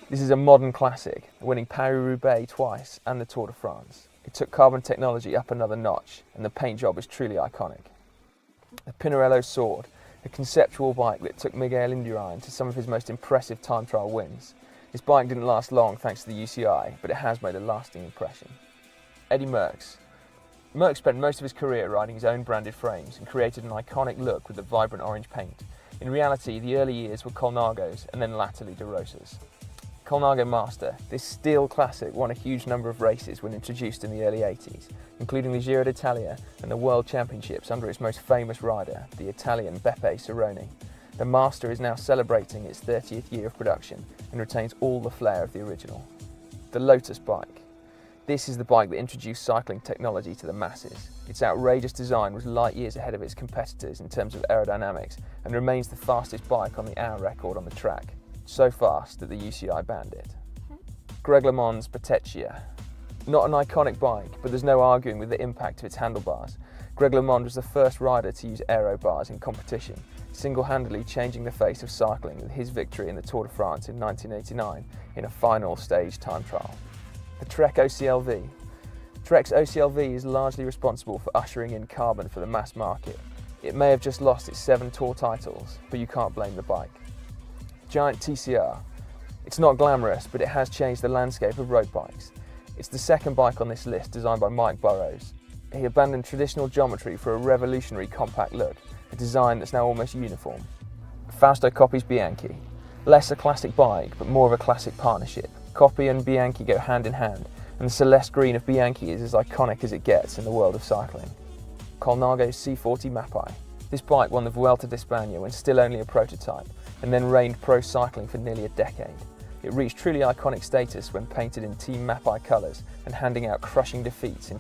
This is a modern classic, winning Paris-Roubaix twice and the Tour de France. It took carbon technology up another notch, and the paint job is truly iconic. The Pinarello Sword, a conceptual bike that took Miguel Indurain to some of his most impressive time trial wins. This bike didn't last long thanks to the UCI, but it has made a lasting impression. Eddy Merckx. Merckx spent most of his career riding his own branded frames and created an iconic look with the vibrant orange paint. In reality, the early years were Colnago's and then latterly De Rosa's. Colnago Master. This steel classic won a huge number of races when introduced in the early 80s, including the Giro d'Italia and the World Championships under its most famous rider, the Italian Beppe Sironi. The Master is now celebrating its 30th year of production and retains all the flair of the original. The Lotus Bike. This is the bike that introduced cycling technology to the masses. Its outrageous design was light years ahead of its competitors in terms of aerodynamics and remains the fastest bike on the hour record on the track. So fast that the UCI banned it. Greg LeMond's Bottecchia. Not an iconic bike, but there's no arguing with the impact of its handlebars. Greg LeMond was the first rider to use aero bars in competition, single-handedly changing the face of cycling with his victory in the Tour de France in 1989 in a final stage time trial. The Trek OCLV. Trek's OCLV is largely responsible for ushering in carbon for the mass market. It may have just lost its 7 Tour titles, but you can't blame the bike. Giant TCR. It's not glamorous, but it has changed the landscape of road bikes. It's the second bike on this list, designed by Mike Burrows. He abandoned traditional geometry for a revolutionary compact look, a design that's now almost uniform. Fausto Coppi's Bianchi. Less a classic bike, but more of a classic partnership. Coppi and Bianchi go hand in hand, and the celeste green of Bianchi is as iconic as it gets in the world of cycling. Colnago's C40 Mapei. This bike won the Vuelta de España when still only a prototype, and then reigned pro cycling for nearly a decade. It reached truly iconic status when painted in Team Mapei colours and handing out crushing defeats in